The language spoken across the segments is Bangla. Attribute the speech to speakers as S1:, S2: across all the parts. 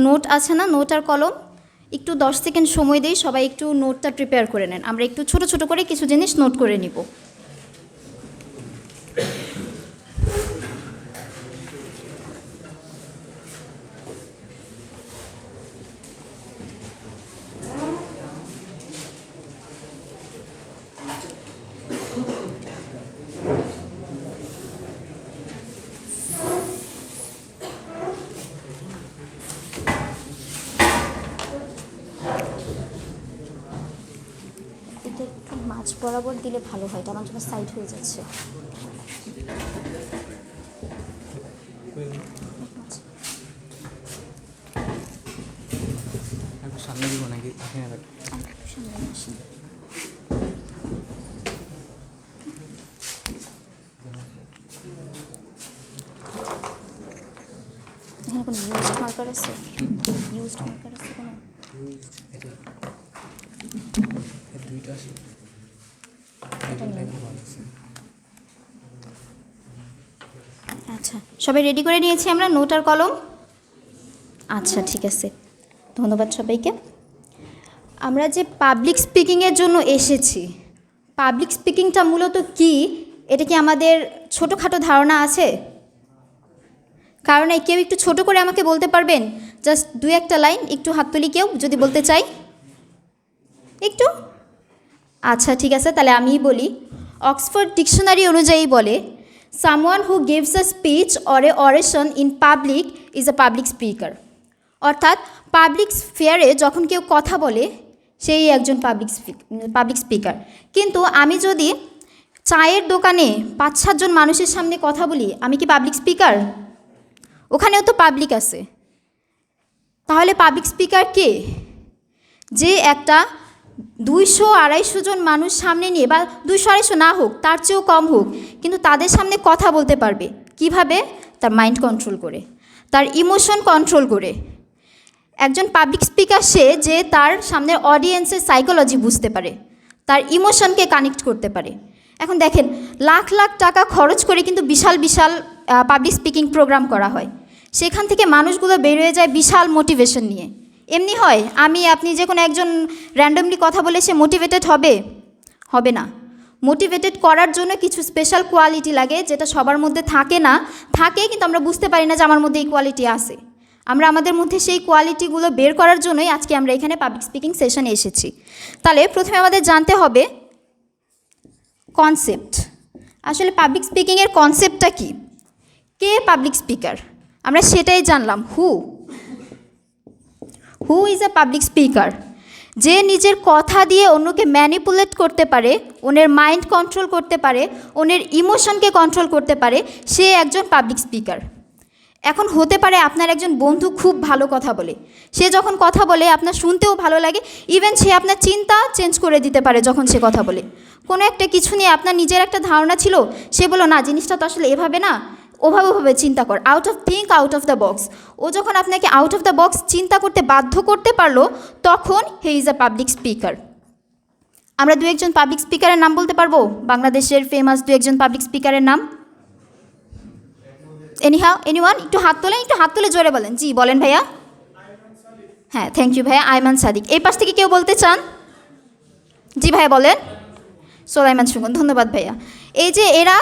S1: নোট আছে না, নোট আর কলম, একটু 10 সেকেন্ড সময় দিই, সবাই একটু নোটটা প্রিপেয়ার করে নেন। আমরা একটু ছোট ছোট করে কিছু জিনিস নোট করে নিব। এটা একটু মাঝ বরাবর দিলে ভালো হয়, আমার জন্য সাইড হয়ে যাচ্ছে।
S2: সামনে দিব নাকি?
S1: একটু সামনে আসেন। এখানে কোনো ইউজড মার্কার আছে? ইউজড মার্কার আছে কোনো?
S2: দুইটা আছে।
S1: আচ্ছা, সবাই রেডি করে নিয়েছি আমরা নোট আর কলম? আচ্ছা, ঠিক আছে, ধন্যবাদ সবাইকে। আমরা যে পাবলিক স্পিকিংয়ের জন্য এসেছি, পাবলিক স্পিকিংটা মূলত কি, এটা কি আমাদের ছোটোখাটো ধারণা আছে? কারণ কেউ একটু ছোট করে আমাকে বলতে পারবেন? জাস্ট 2-1 লাইন, একটু হাত তুলি কেউ যদি বলতে চাই একটু। আচ্ছা, ঠিক আছে, তাহলে আমিই বলি। অক্সফোর্ড ডিকশনারি অনুযায়ী বলে, someone who gives a speech or a oration in public is a public speaker. অর্থাৎ পাবলিক স্ফিয়ারে যখন কেউ কথা বলে সেই একজন পাবলিক স্পিকার। কিন্তু আমি যদি চায়ের দোকানে 5-7 জন মানুষের সামনে কথা বলি, আমি কি পাবলিক স্পিকার? ওখানেও তো পাবলিক আছে। তাহলে পাবলিক স্পিকার কে? যে একটা 200-250 জন মানুষ সামনে নিয়ে, বা 200-250 না হোক, তার চেয়েও কম হোক, কিন্তু তাদের সামনে কথা বলতে পারবে। কিভাবে? তার মাইন্ড কন্ট্রোল করে, তার ইমোশন কন্ট্রোল করে। একজন পাবলিক স্পিকার সে যে তার সামনের অডিয়েন্সের সাইকোলজি বুঝতে পারে, তার ইমোশনকে কানেক্ট করতে পারে। এখন দেখেন, লাখ লাখ টাকা খরচ করে কিন্তু বিশাল বিশাল পাবলিক স্পিকিং প্রোগ্রাম করা হয়। সেখান থেকে মানুষগুলো বের হয়ে যায় বিশাল মোটিভেশন নিয়ে। এমনি হয় আপনি যে কোনো একজন র্যান্ডমলি কথা বলে সে মোটিভেটেড হবে? হবে না। মোটিভেটেড করার জন্য কিছু স্পেশাল কোয়ালিটি লাগে, যেটা সবার মধ্যে থাকে না। থাকে, কিন্তু আমরা বুঝতে পারি না যে আমার মধ্যে এই কোয়ালিটি আছে। আমরা আমাদের মধ্যে সেই কোয়ালিটিগুলো বের করার জন্যই আজকে আমরা এখানে পাবলিক স্পিকিং সেশনে এসেছি। তাহলে প্রথমে আমাদের জানতে হবে কনসেপ্ট। আসলে পাবলিক স্পিকিংয়ের কনসেপ্টটা কি, কে পাবলিক স্পিকার, আমরা সেটাই জানলাম। Who is a public speaker? যে নিজের কথা দিয়ে অন্যকে ম্যানিপুলেট করতে পারে, ওনের মাইন্ড কন্ট্রোল করতে পারে, ওনের ইমোশনকে কন্ট্রোল করতে পারে, সে একজন পাবলিক স্পিকার। এখন হতে পারে আপনার একজন বন্ধু খুব ভালো কথা বলে, সে যখন কথা বলে আপনার শুনতেও ভালো লাগে, ইভেন সে আপনার চিন্তা চেঞ্জ করে দিতে পারে যখন সে কথা বলে। কোনো একটা কিছু নিয়ে আপনার নিজের একটা ধারণা ছিল, সে বলো না, জিনিসটা তো আসলে এভাবে না, ওভাবে চিন্তা কর, আউট অফ দ্য বক্স। ও যখন আপনাকে আউট অফ দ্য বক্স চিন্তা করতে বাধ্য করতে পারলো, তখন he is a public speaker. আমরা 2-1 পাবলিক স্পিকারের নাম বলতে পারবো, বাংলাদেশের ফেমাস 2-1 পাবলিক স্পিকারের নাম। এনিওয়ান? একটু হাত তুলে জোরে বলেন। জি বলেন ভাইয়া। হ্যাঁ, থ্যাংক ইউ ভাইয়া। আইমান সাদিক। এই পাশ থেকে কেউ বলতে চান? জি ভাইয়া বলেন। সোলাইমান সুমন। ধন্যবাদ ভাইয়া। এই যে এরা,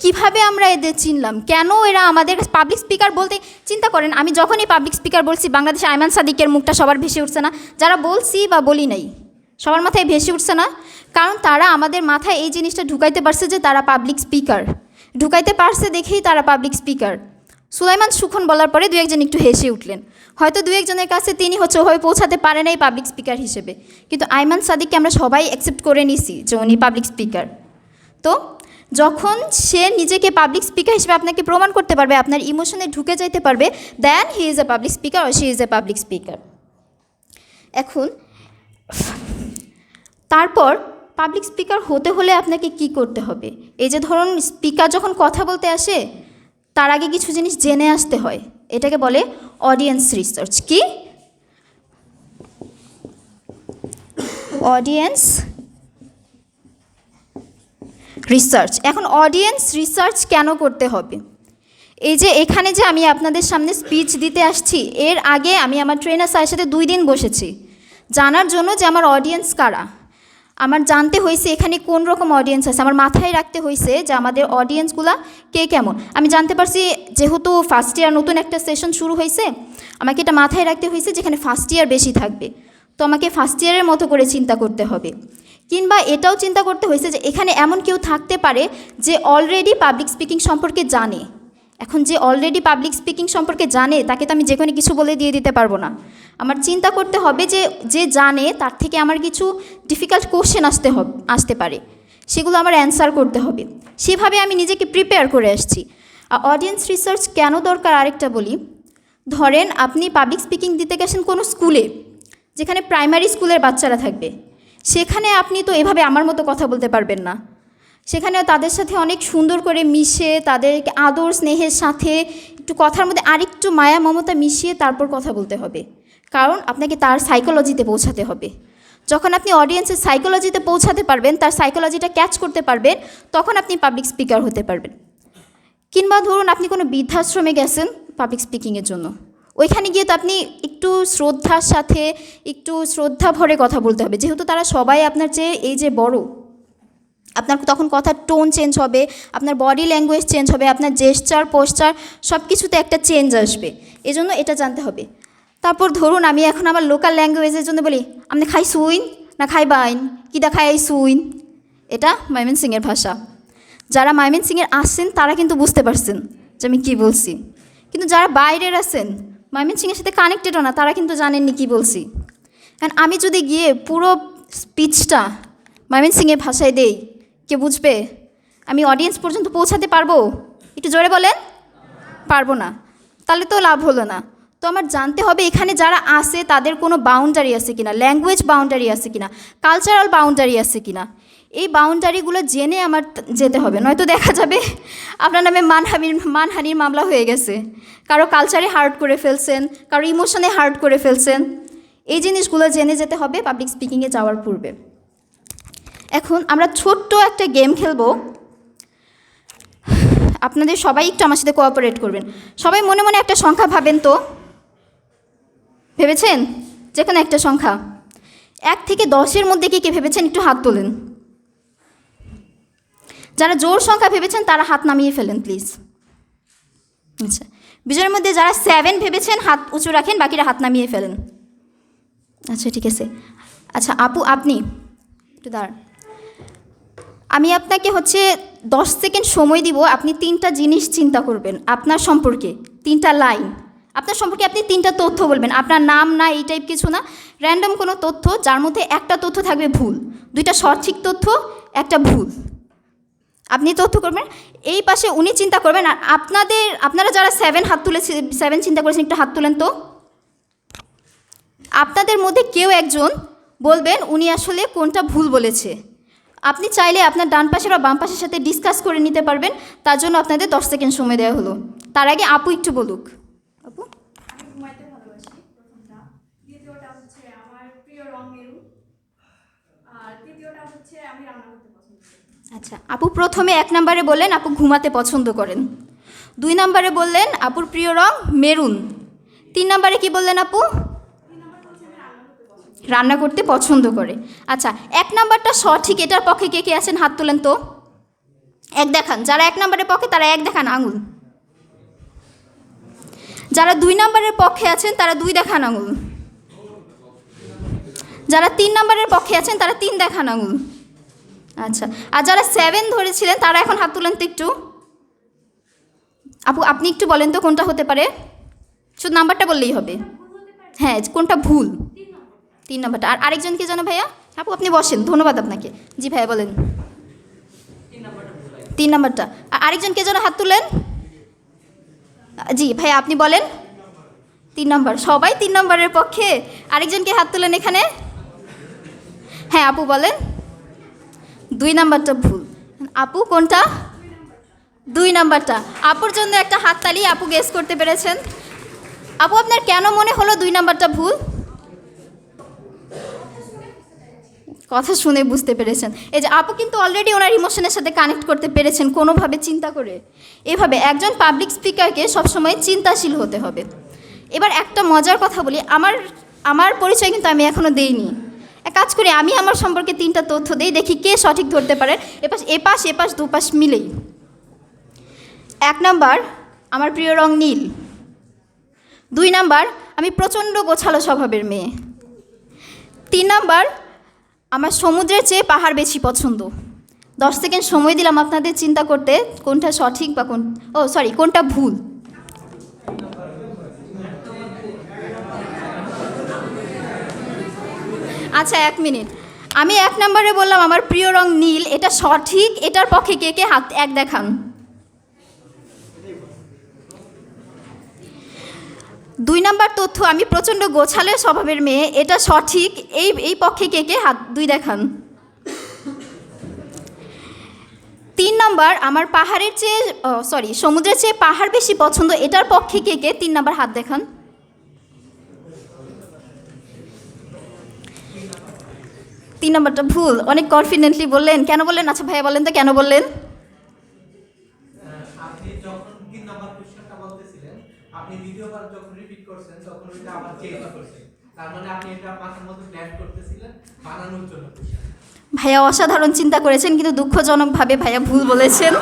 S1: কিভাবে আমরা এদের চিনলাম, কেন এরা আমাদের পাবলিক স্পিকার বলতে? চিন্তা করেন, আমি যখনই পাবলিক স্পিকার বলছি, বাংলাদেশে আইমান সাদিকের মুখটা সবার ভেসে উঠছে না? যারা বলছি বা বলি নাই, সবার মাথায় ভেসে উঠছে না? কারণ তারা আমাদের মাথায় এই জিনিসটা ঢুকাইতে পারছে যে তারা পাবলিক স্পিকার, ঢুকাইতে পারছে দেখেই তারা পাবলিক স্পিকার। সুলাইমান সুখন বলার পরে 2-1 জন একটু হেসে উঠলেন। হয়তো 2-1 জনের কাছে তিনি ওভাবে পৌঁছাতে পারে নাই পাবলিক স্পিকার হিসেবে, কিন্তু আইমান সাদিককে আমরা সবাই অ্যাকসেপ্ট করে নিছি যে উনি পাবলিক স্পিকার। তো যখন সে নিজেকে পাবলিক স্পিকার হিসেবে আপনাকে প্রমাণ করতে পারবে, আপনার ইমোশনে ঢুকে যাইতে পারবে, then he is a public speaker or she is a public speaker. এখন তারপর পাবলিক স্পিকার হতে হলে আপনাকে কি করতে হবে? এই যে ধরুন, স্পিকার যখন কথা বলতে আসে, তার আগে কিছু জিনিস জেনে আসতে হয়। এটাকে বলে অডিয়েন্স রিসার্চ। কি? Audience research. এখন অডিয়েন্স রিসার্চ কেন করতে হবে? এই যে এখানে যে আমি আপনাদের সামনে স্পিচ দিতে আসছি, এর আগে আমি আমার ট্রেনার স্যারের সাথে 2 দিন বসেছি জানার জন্য যে আমার অডিয়েন্স কারা। আমার জানতে হয়েছে এখানে কোন রকম অডিয়েন্স আছে, আমার মাথায় রাখতে হয়েছে যে আমাদের অডিয়েন্সগুলা কে কেমন। আমি জানতে পারছি যেহেতু ফার্স্ট ইয়ার নতুন একটা সেশন শুরু হয়েছে, আমাকে এটা মাথায় রাখতে হয়েছে যেখানে ফার্স্ট ইয়ার বেশি থাকবে, তো আমাকে ফার্স্ট ইয়ারের মতো করে চিন্তা করতে হবে। কিংবা এটাও চিন্তা করতে হয়েছে যে এখানে এমন কেউ থাকতে পারে যে অলরেডি পাবলিক স্পিকিং সম্পর্কে জানে। এখন যে অলরেডি পাবলিক স্পিকিং সম্পর্কে জানে তাকে তো আমি যে কোনো কিছু বলে দিয়ে দিতে পারবো না। আমার চিন্তা করতে হবে যে যে জানে তার থেকে আমার কিছু ডিফিকাল্ট কোশ্চেন আসতে পারে, সেগুলো আমার অ্যান্সার করতে হবে। সেভাবে আমি নিজেকে প্রিপেয়ার করে আসছি। অডিয়েন্স রিসার্চ কেন দরকার আরেকটা বলি। ধরেন আপনি পাবলিক স্পিকিং দিতে গেছেন কোনো স্কুলে, যেখানে প্রাইমারি স্কুলের বাচ্চারা থাকবে, সেখানে আপনি তো এভাবে আমার মতো কথা বলতে পারবেন না। সেখানে তাদের সাথে অনেক সুন্দর করে মিশে, তাদেরকে আদর স্নেহের সাথে একটু কথার মধ্যে আরেকটু মায়া মমতা মিশিয়ে তারপর কথা বলতে হবে, কারণ আপনাকে তার সাইকোলজিতে পৌঁছাতে হবে। যখন আপনি অডিয়েন্সের সাইকোলজিতে পৌঁছাতে পারবেন, তার সাইকোলজিটা ক্যাচ করতে পারবেন, তখন আপনি পাবলিক স্পিকার হতে পারবেন। কিংবা ধরুন আপনি কোনো বৃদ্ধাশ্রমে গেছেন পাবলিক স্পিকিংয়ের জন্য, ওইখানে গিয়ে তো আপনি একটু শ্রদ্ধার সাথে একটু শ্রদ্ধা ভরে কথা বলতে হবে, যেহেতু তারা সবাই আপনার চেয়ে এই যে বড়। আপনার তখন কথার টোন চেঞ্জ হবে, আপনার বডি ল্যাঙ্গুয়েজ চেঞ্জ হবে, আপনার জেস্চার পোস্চার সব কিছুতে একটা চেঞ্জ আসবে, এজন্য এটা জানতে হবে। তারপর ধরুন আমি এখন আমার লোকাল ল্যাঙ্গুয়েজের জন্য বলি আপনি খাই সুইন না খাই বাইন, কিদা খাই এই সুইন, এটা ময়মনসিংহের ভাষা। যারা ময়মনসিংহের আসছেন তারা কিন্তু বুঝতে পারছেন যে আমি কী বলছি, কিন্তু যারা বাইরের আছেন ময়মনসিংহের সাথে কানেক্টেডও না, তারা কিন্তু জানেননি কী বলছি। কারণ আমি যদি গিয়ে পুরো স্পিচটা ময়মনসিংহের ভাষায় দেই, কে বুঝবে? আমি অডিয়েন্স পর্যন্ত পৌঁছাতে পারবো? একটু জোরে বলেন। পারবো না, তাহলে তো লাভ হলো না। তো আমার জানতে হবে এখানে যারা আসে তাদের কোনো বাউন্ডারি আছে কিনা, ল্যাঙ্গুয়েজ বাউন্ডারি আছে কিনা, কালচারাল বাউন্ডারি আছে কিনা, এই বাউন্ডারিগুলো জেনে আমার যেতে হবে। নয়তো দেখা যাবে আপনার নামে মানহানির মামলা হয়ে গেছে, কারো কালচারে হার্ট করে ফেলছেন, কারো ইমোশনে হার্ট করে ফেলছেন। এই জিনিসগুলো জেনে যেতে হবে পাবলিক স্পিকিংয়ে যাওয়ার পূর্বে। এখন আমরা ছোট্ট একটা গেম খেলবো, আপনাদের সবাই একটু আমার সাথে কোঅপারেট করবেন। সবাই মনে মনে একটা সংখ্যা ভাবেন তো, ভেবেছেন? যে কোনো একটা সংখ্যা 1 থেকে 10-এর মধ্যে কে ভেবেছেন একটু হাত তোলেন। যারা জোর সংখ্যা ভেবেছেন তারা হাত নামিয়ে ফেলেন প্লিজ। আচ্ছা, বিজয়ের মধ্যে যারা 7 ভেবেছেন হাত উঁচু রাখেন, বাকিরা হাত নামিয়ে ফেলেন। আচ্ছা ঠিক আছে। আচ্ছা আপু আপনি একটু দাঁড়ান, আমি আপনাকে 10 সেকেন্ড সময় দিব। আপনি 3টা জিনিস চিন্তা করবেন আপনার সম্পর্কে, 3টা লাইন আপনার সম্পর্কে, আপনি 3টা তথ্য বলবেন। আপনার নাম না, এই টাইপ কিছু না, র্যান্ডম কোনো তথ্য যার মধ্যে একটা তথ্য থাকবে ভুল, 2টা সঠিক তথ্য, একটা ভুল। আপনি তথ্য করবেন, এই পাশে উনি চিন্তা করবেন। আর আপনারা যারা 7 চিন্তা করেছেন একটু হাত তুলেন তো। আপনাদের মধ্যে কেউ একজন বলবেন উনি আসলে কোনটা ভুল বলেছে। আপনি চাইলে আপনার ডান পাশের বা বাম পাশের সাথে ডিসকাস করে নিতে পারবেন, তার জন্য আপনাদের 10 সেকেন্ড সময় দেওয়া হলো। তার আগে আপু একটু বলুক। আপু,
S3: আমি ঘুমাইতে ভালোবাসি, প্রথমটা। দ্বিতীয়টা হচ্ছে আমার প্রিয় রং মেরুন, আর তৃতীয়টা হচ্ছে আমি রান্না করতে পছন্দ করি।
S1: আচ্ছা আপু প্রথমে 1 নম্বরে বললেন আপু ঘুমাতে পছন্দ করেন, 2 নম্বরে বললেন আপুর প্রিয় রং মেরুন, 3 নম্বরে কি বললেন আপু? রান্না করতে পছন্দ করে। আচ্ছা 1 নাম্বারটা সঠিক, এটার পক্ষে কে কে আছেন হাত তোলেন তো। 1 দেখান, যারা 1 নম্বরের পক্ষে তারা 1 দেখান আঙুল। যারা 2 নম্বরের পক্ষে আছেন তারা 2 দেখান আঙুল। যারা 3 নম্বরের পক্ষে আছেন তারা 3 দেখান আঙুল। আচ্ছা, আর যারা 7 ধরেছিলেন তারা এখন হাত তুলেন তো একটু। আপু আপনি একটু বলেন তো কোনটা হতে পারে, শুধু নাম্বারটা বললেই হবে। হ্যাঁ কোনটা ভুল? 3 নম্বরটা। আর আরেকজনকে জানো ভাইয়া? আপু আপনি বসেন, ধন্যবাদ আপনাকে। জি ভাইয়া বলেন। 3 নম্বরটা। আর আরেকজনকে যেন হাত তুলেন। জি ভাইয়া আপনি বলেন। 3 নম্বর, সবাই 3 নম্বরের পক্ষে। আরেকজনকে হাত তুলেন এখানে। হ্যাঁ আপু বলেন। 2 নম্বরটা ভুল। আপু কোনটা? 2 নম্বরটা। আপুর জন্য একটা হাততালি, আপু গেস করতে পেরেছেন। আপু আপনার কেন মনে হলো 2 নম্বরটা ভুল? কথা শুনে বুঝতে পেরেছেন। এই যে আপু কিন্তু অলরেডি ওনার ইমোশনের সাথে কানেক্ট করতে পেরেছেন কোনোভাবে চিন্তা করে। এভাবে একজন পাবলিক স্পিকারকে সবসময় চিন্তাশীল হতে হবে। এবার একটা মজার কথা বলি, আমার পরিচয় কিন্তু আমি এখনও দেইনি। এক কাজ করি, আমি আমার সম্পর্কে 3টা তথ্য দিই, দেখি কে সঠিক ধরতে পারে। এপাশ দুপাশ মিলেই। 1 নাম্বার, আমার প্রিয় রং নীল। 2 নাম্বার, আমি প্রচণ্ড গোছালো স্বভাবের মেয়ে। 3 নাম্বার, আমার সমুদ্রের চেয়ে পাহাড় বেশি পছন্দ। 10 সেকেন্ড সময় দিলাম আপনাদের চিন্তা করতে কোনটা সঠিক বা কোনটা ভুল। আচ্ছা 1 মিনিট, আমি 1 নম্বরে বললাম আমার প্রিয় রং নীল, এটা সঠিক। এটার পক্ষে কে কে হাত এক দেখান। 2 নাম্বার তথ্য, আমি প্রচণ্ড গোছালো স্বভাবের মেয়ে, এটা সঠিক। এই পক্ষে কে কে হাত 2 দেখান। 3 নাম্বার, আমার সমুদ্রের চেয়ে পাহাড় বেশি পছন্দ, এটার পক্ষে কে কে 3 নাম্বার হাত দেখান। 3 নাম্বারটা ভুল। অনেক কনফিডেন্টলি বললেন, কেন বললেন? আচ্ছা ভাইয়া বলেন তো কেন বললেন?
S4: আপনি যখন 3 নাম্বার কোশ্চেনটা বলতেছিলেন, আপনি দ্বিতীয়বার যখন রিপিট করছেন তখন ওইটা আবার চেঞ্জ করছেন। তার মানে আপনি এটা মাথার মধ্যে প্ল্যান করতেছিলেন বানানোর জন্য।
S1: ভাইয়া অসাধারণ চিন্তা করেছেন, কিন্তু দুঃখজনকভাবে ভাইয়া ভুল বলেছেন।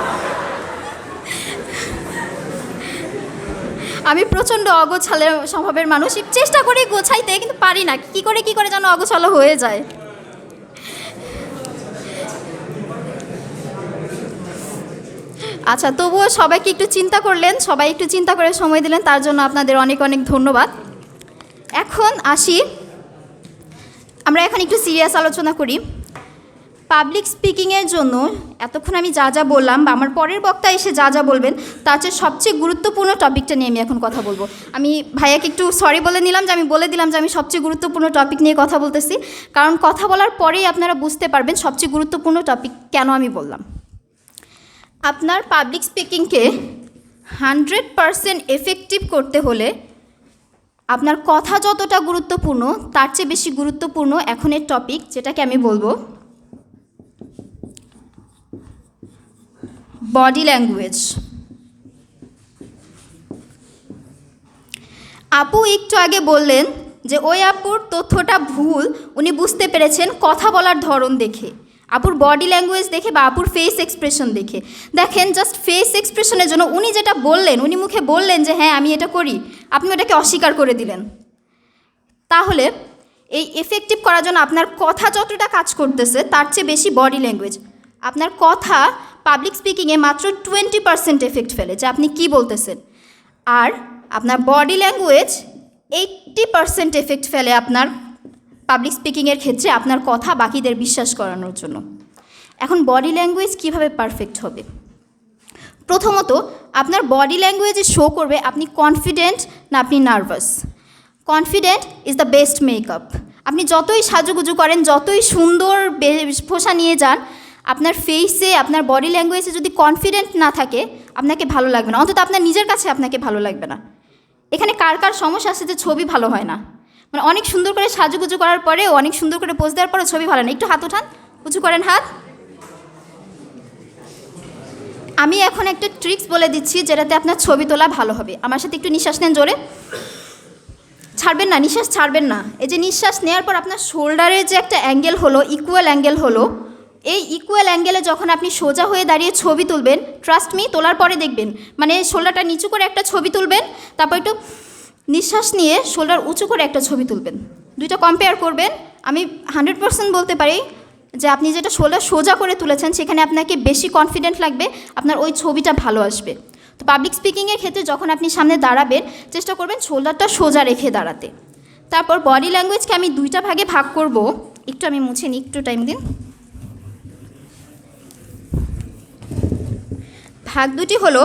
S1: আমি প্রচণ্ড অগোছালো স্বভাবের মানুষ, চেষ্টা করি গোছাইতে, কিন্তু পারি না। কি করে যেন অগোছালো হয়ে যায়। আচ্ছা, তবুও সবাইকে একটু চিন্তা করলেন, সবাই একটু চিন্তা করে সময় দিলেন, তার জন্য আপনাদের অনেক অনেক ধন্যবাদ। এখন আসি, আমরা এখন একটু সিরিয়াস আলোচনা করি। পাবলিক স্পিকিংয়ের জন্য এতক্ষণ আমি যা যা বললাম, বা আমার পরের বক্তা এসে যা যা বলবেন, তার চেয়ে সবচেয়ে গুরুত্বপূর্ণ টপিকটা নিয়ে আমি এখন কথা বলবো। আমি ভাইয়াকে একটু সরি বলে নিলাম যে আমি বলে দিলাম যে আমি সবচেয়ে গুরুত্বপূর্ণ টপিক নিয়ে কথা বলতেছি, কারণ কথা বলার পরেই আপনারা বুঝতে পারবেন সবচেয়ে গুরুত্বপূর্ণ টপিক কেন আমি বললাম। আপনার পাবলিক স্পিকিংকে 100% এফেক্টিভ করতে হলে আপনার কথা যতটা গুরুত্বপূর্ণ, তার চেয়ে বেশি গুরুত্বপূর্ণ এখনের টপিক, যেটাকে আমি বলবো বডি ল্যাঙ্গুয়েজ। আপু একটু আগে বললেন যে ওই আপুর তথ্যটা ভুল, উনি বুঝতে পেরেছেন কথা বলার ধরন দেখে, আপুর বডি ল্যাঙ্গুয়েজ দেখে বা আপুর ফেস এক্সপ্রেশন দেখে। দেখেন, জাস্ট ফেস এক্সপ্রেশনের জন্য উনি যেটা বললেন, উনি মুখে বললেন যে হ্যাঁ আমি এটা করি, আপনি ওটাকে অস্বীকার করে দিলেন। তাহলে এই এফেক্টিভ করার জন্য আপনার কথা যতটা কাজ করতেছে, তার চেয়ে বেশি বডি ল্যাঙ্গুয়েজ। আপনার কথা পাবলিক স্পিকিংয়ে মাত্র 20% এফেক্ট ফেলে, যে আপনি কি বলতেছেন। আর আপনার বডি ল্যাঙ্গুয়েজ 80% এফেক্ট ফেলে আপনার পাবলিক স্পিকিংয়ের ক্ষেত্রে, আপনার কথা বাকিদের বিশ্বাস করানোর জন্য। এখন বডি ল্যাঙ্গুয়েজ কিভাবে পারফেক্ট হবে? প্রথমত, আপনার বডি ল্যাঙ্গুয়েজে শো করবে আপনি কনফিডেন্ট না আপনি nervous. Confident is the best makeup. আপনি যতই সাজুগুজু করেন, যতই সুন্দর পোশা নিয়ে যান, আপনার ফেসে, আপনার বডি ল্যাঙ্গুয়েজে যদি কনফিডেন্ট না থাকে, আপনাকে ভালো লাগবে না, অন্তত আপনার নিজের কাছে আপনাকে ভালো লাগবে না। এখানে কার কার সমস্যা আছে যে ছবি ভালো হয় না? মানে অনেক সুন্দর করে সাজুগুজু করার পরেও, অনেক সুন্দর করে পোজ দেওয়ার পরেও ছবি ভালো না। একটু হাত উঠান, উঁচু করেন হাত। আমি এখন একটা ট্রিক্স বলে দিচ্ছি যেটাতে আপনার ছবি তোলা ভালো হবে। আমার সাথে একটু নিঃশ্বাস নেন জোরে, ছাড়বেন না, নিঃশ্বাস ছাড়বেন না। এই যে নিঃশ্বাস নেওয়ার পর আপনার শোল্ডারের যে একটা অ্যাঙ্গেল হলো, ইকুয়াল অ্যাঙ্গেল হলো, এই ইকুয়াল অ্যাঙ্গেলে যখন আপনি সোজা হয়ে দাঁড়িয়ে ছবি তুলবেন, ট্রাস্ট মি, তোলার পরে দেখবেন মানে শোল্ডারটা নিচু করে একটা ছবি তুলবেন, তারপর একটু নিঃশ্বাস নিয়ে শোল্ডার উঁচু করে একটা ছবি তুলবেন। দুইটা কম্পেয়ার করবেন। আমি 100% বলতে পারি যে আপনি যেটা শোল্ডার সোজা করে তুলেছেন, সেখানে আপনাকে বেশি কনফিডেন্ট লাগবে, আপনার ওই ছবিটা ভালো আসবে। তো পাবলিক স্পিকিংয়ের ক্ষেত্রে যখন আপনি সামনে দাঁড়াবেন, চেষ্টা করবেন শোল্ডারটা সোজা রেখে দাঁড়াতে। তারপর বডি ল্যাঙ্গুয়েজকে আমি 2টা ভাগে ভাগ করব। একটু আমি মুছে নিই, একটু টাইম দিন। ভাগ দুটি হলো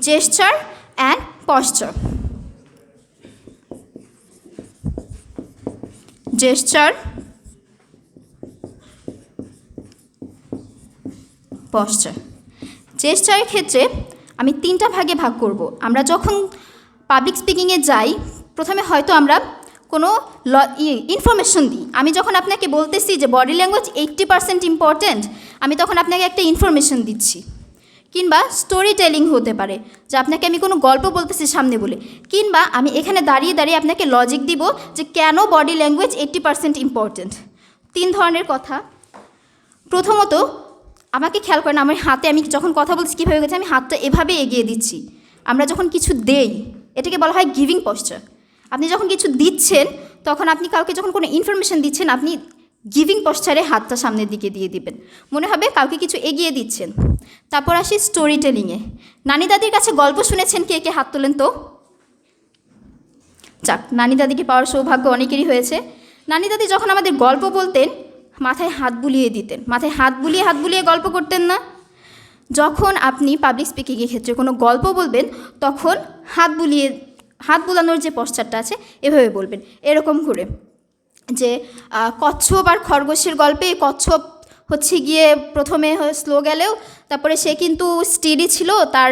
S1: gesture and posture. Gesture, posture. জেস্চারের ক্ষেত্রে আমি 3টা ভাগে ভাগ করব। আমরা যখন পাবলিক স্পিকিংয়ে যাই, প্রথমে হয়তো আমরা কোনো ইনফরমেশন দিই। আমি যখন আপনাকে বলতেছি যে বডি ল্যাঙ্গুয়েজ 80% ইম্পর্ট্যান্ট, আমি তখন আপনাকে একটা ইনফরমেশন দিচ্ছি। কিংবা স্টোরি টেলিং হতে পারে, যে আপনাকে আমি কোনো গল্প বলতেছি সামনে বলে, কিংবা আমি এখানে দাঁড়িয়ে দাঁড়িয়ে আপনাকে লজিক দিব যে কেন বডি ল্যাঙ্গুয়েজ 80% ইম্পর্ট্যান্ট। 3 ধরনের কথা। প্রথমত, আমাকে খেয়াল করেন আমার হাতে, আমি যখন কথা বলছি কীভাবে গেছে, আমি হাতটা এভাবে এগিয়ে দিচ্ছি। আমরা যখন কিছু দেই এটাকে বলা হয় গিভিং পশ্চার। আপনি যখন কিছু দিচ্ছেন তখন আপনি কাউকে যখন কোনো ইনফরমেশন দিচ্ছেন, আপনি গিভিং পশ্চারে হাতটা সামনের দিকে দিয়ে দিবেন, মনে হবে কাউকে কিছু এগিয়ে দিচ্ছেন। তারপর আসি স্টোরি টেলিংয়ে। নানি দাদির কাছে গল্প শুনেছেন কে কে? হাত তোলেন তো। যাক, নানি দাদিকে পাওয়ার সৌভাগ্য অনেকেরই হয়েছে। নানি দাদি যখন আমাদের গল্প বলতেন মাথায় হাত বুলিয়ে দিতেন, মাথায় হাত বুলিয়ে গল্প করতেন না? যখন আপনি পাবলিক স্পিকিংয়ের ক্ষেত্রে কোনো গল্প বলবেন তখন হাত বুলানোর যে পশ্চারটা আছে এভাবে বলবেন, এরকম করে, যে কচ্ছপ আর খরগোশের গল্পে কচ্ছপ হচ্ছে গিয়ে প্রথমে স্লো গেলেও তারপরে সে কিন্তু স্টিডি ছিল, তার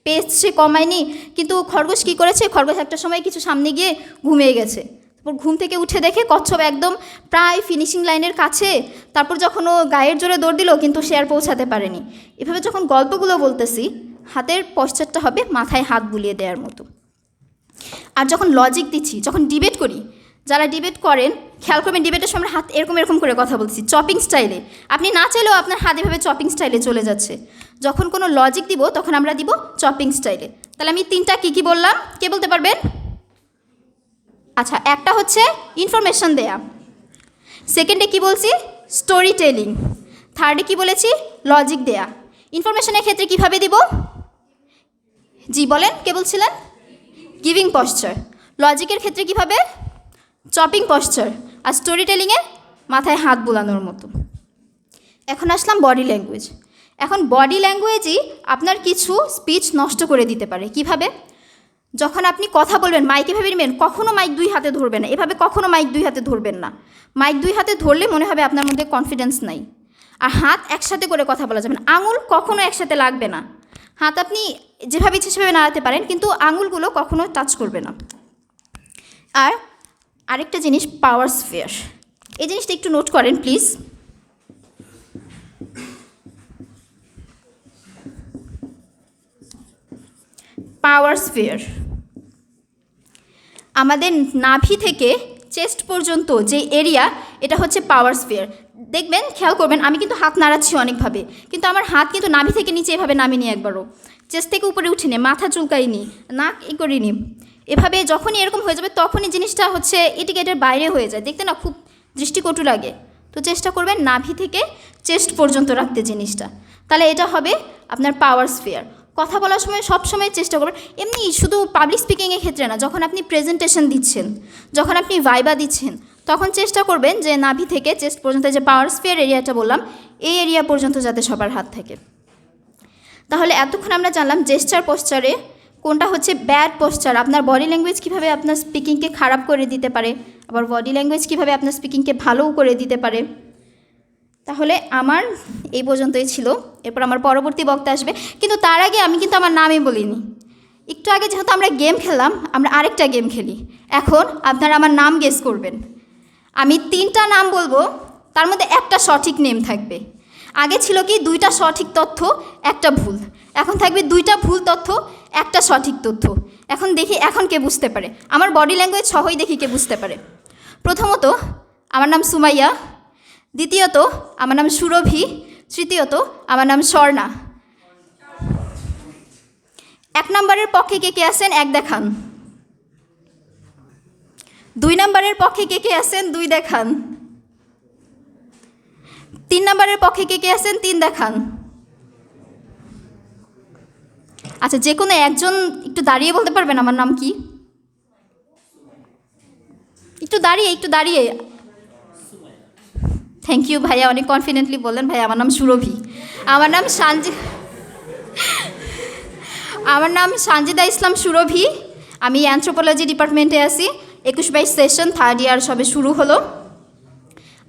S1: পেস সে কমায়নি, কিন্তু খরগোশ কী করেছে, খরগোশ একটা সময় কিছু সামনে গিয়ে ঘুমিয়ে গেছে। তারপর ঘুম থেকে উঠে দেখে কচ্ছপ একদম প্রায় ফিনিশিং লাইনের কাছে, তারপর যখন ও গায়ের জোরে দৌড় দিল কিন্তু সে আর পৌঁছাতে পারেনি। এভাবে যখন গল্পগুলো বলতেছি হাতের পশ্চারটা হবে মাথায় হাত বুলিয়ে দেওয়ার মতো। আর যখন লজিক দিচ্ছি, যখন ডিবেট করি, যারা ডিবেট করেন খেয়াল করবেন ডিবেটের সময় হাত এরকম করে কথা বলছি চপিং স্টাইলে। আপনি না চাইলেও আপনার হাত এভাবে চপিং স্টাইলে চলে যাচ্ছে। যখন কোনো লজিক দিব তখন আমরা দিব চপিং স্টাইলে। তাহলে আমি 3টা কী বললাম, কে বলতে পারবেন? আচ্ছা, একটা হচ্ছে ইনফরমেশন দেয়া, সেকেন্ডে কি বলছি, স্টোরি টেলিং, থার্ডে কি বলেছি, লজিক দেয়া। ইনফরমেশনের ক্ষেত্রে কিভাবে দিব? জি বলেন, কে বলছিলেন? Giving posture. লজিকের ক্ষেত্রে কিভাবে? Chopping posture. আর স্টোরি টেলিংয়ে মাথায় হাত বুলানোর মতো। এখন আসলাম বডি ল্যাঙ্গুয়েজ। এখন বডি ল্যাঙ্গুয়েজই আপনার কিছু স্পিচ নষ্ট করে দিতে পারে। কিভাবে? যখন আপনি কথা বলবেন মাইক এভাবে নেবেন, কখনো মাইক 2 হাতে ধরবেন না, এভাবে কখনো মাইক 2 হাতে ধরবেন না। মাইক 2 হাতে ধরলে মনে হবে আপনার মধ্যে কনফিডেন্স নাই। আর হাত একসাথে করে কথা বলা যাবে না, আঙুল কখনো একসাথে লাগবে না। হাত আপনি যেভাবে ইচ্ছে সেভাবে নাড়াতে পারেন, কিন্তু আঙুলগুলো কখনো টাচ করবে না। আর আরেকটা জিনিস, পাওয়ার স্ফিয়ার। এই জিনিসটা একটু নোট করেন প্লিজ। পাওয়ার স্ফিয়ার আমাদের নাভি থেকে চেস্ট পর্যন্ত যে এরিয়া, এটা হচ্ছে পাওয়ার স্ফিয়ার। দেখবেন, খেয়াল করবেন, আমি কিন্তু হাত নাড়াচ্ছি অনেকভাবে, কিন্তু আমার হাত কিন্তু নাভি থেকে নিচে এভাবে নামিনি একবারও, চেস্ট থেকে উপরে উঠিনি, মাথা চুলকাইনি, নাক করিনি। এভাবে যখনই এরকম হয়ে যাবে তখনই জিনিসটা হচ্ছে ইন্ডিকেটের বাইরে হয়ে যায়, দেখতে না খুব দৃষ্টিকটু লাগে। তো চেষ্টা করবেন নাভি থেকে চেস্ট পর্যন্ত রাখতে জিনিসটা, তাহলে এটা হবে আপনার পাওয়ার স্ফিয়ার। কথা বলার সময় সবসময় চেষ্টা করবেন, এমনি শুধু পাবলিক স্পিকিংয়ের ক্ষেত্রে না, যখন আপনি প্রেজেন্টেশন দিচ্ছেন, যখন আপনি ভাইবা দিচ্ছেন, তখন চেষ্টা করবেন যে নাভি থেকে চেস্ট পর্যন্ত যে পাওয়ার স্ফিয়ার এরিয়াটা বললাম, এই এরিয়া পর্যন্ত যাতে সবার হাত থাকে। তাহলে এতক্ষণ আমরা জানলাম জেস্চার পশ্চারে কোনটা হচ্ছে ব্যাড পশ্চার, আপনার বডি ল্যাঙ্গুয়েজ কীভাবে আপনার স্পিকিংকে খারাপ করে দিতে পারে, আবার বডি ল্যাঙ্গুয়েজ কীভাবে আপনার স্পিকিংকে ভালোও করে দিতে পারে। তাহলে আমার এই পর্যন্তই ছিল, এরপর আমার পরবর্তী বক্তা আসবে, কিন্তু তার আগে আমি কিন্তু আমার নামই বলিনি। একটু আগে যেহেতু আমরা গেম খেললাম, আমরা আরেকটা গেম খেলি। এখন আপনারা আমার নাম গেস করবেন। আমি 3টা নাম বলবো, তার মধ্যে একটা সঠিক নেম থাকবে। আগে ছিল কি 2টা সঠিক তথ্য, একটা ভুল। এখন থাকবে 2টা ভুল তথ্য, একটা সঠিক তথ্য। এখন দেখি এখন কে বুঝতে পারে, আমার বডি ল্যাঙ্গুয়েজ সহই দেখি কে বুঝতে পারে। প্রথমত, আমার নাম সুমাইয়া। দ্বিতীয়ত, আমার নাম সুরভি। তৃতীয়ত, আমার নাম স্বর্ণা। 1 নম্বরের পক্ষে কে কে আছেন 1 দেখান। 2 নম্বরের পক্ষে কে কে আছেন 2 দেখান। 3 নম্বরের পক্ষে কে কে আছেন 3 দেখান। আচ্ছা, যে কোনো একজন একটু দাঁড়িয়ে বলতে পারবেন আমার নাম কি? একটু দাঁড়িয়ে। থ্যাংক ইউ ভাইয়া, অনেক কনফিডেন্টলি বললেন। ভাইয়া, আমার নাম সুরভি। আমার নাম সানজিদা ইসলাম সুরভি। আমি অ্যানথ্রোপোলজি ডিপার্টমেন্টে আছি। 21-22 সেশন 3rd ইয়ার সবে শুরু হলো।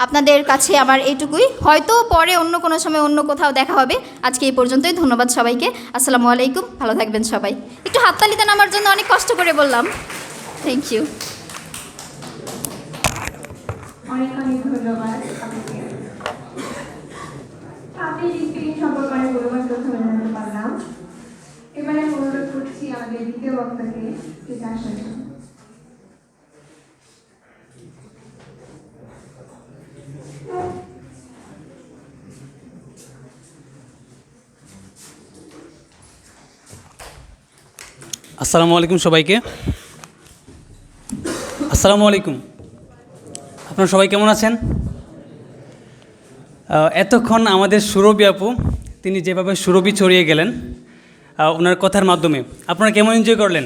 S1: আপনাদের কাছে আমার এইটুকুই, হয়তো পরে অন্য কোনো সময় অন্য কোথাও দেখা হবে। আজকে এই পর্যন্তই, ধন্যবাদ সবাইকে। আসসালামু আলাইকুম, ভালো থাকবেন সবাই। একটু হাততালি দেন আমার জন্য, অনেক কষ্ট করে বললাম। Thank you.
S5: অনেক অনেক ধন্যবাদ আপনাকে। আপনি স্পিকিং সম্পর্কে অনেক মূল্যবান তথ্য জানাতে পারলাম। এবারে আমি অনুরোধ করছি আমাদের দ্বিতীয় বক্তাকে স্টেজে আসার জন্য।
S6: আসসালামু আলাইকুম সবাইকে। আসসালামু আলাইকুম। আপনারা সবাই কেমন আছেন? এতক্ষণ আমাদের সুরভি আপু তিনি যেভাবে সুরভি ছড়িয়ে গেলেন ওনার কথার মাধ্যমে, আপনারা কেমন এনজয় করলেন?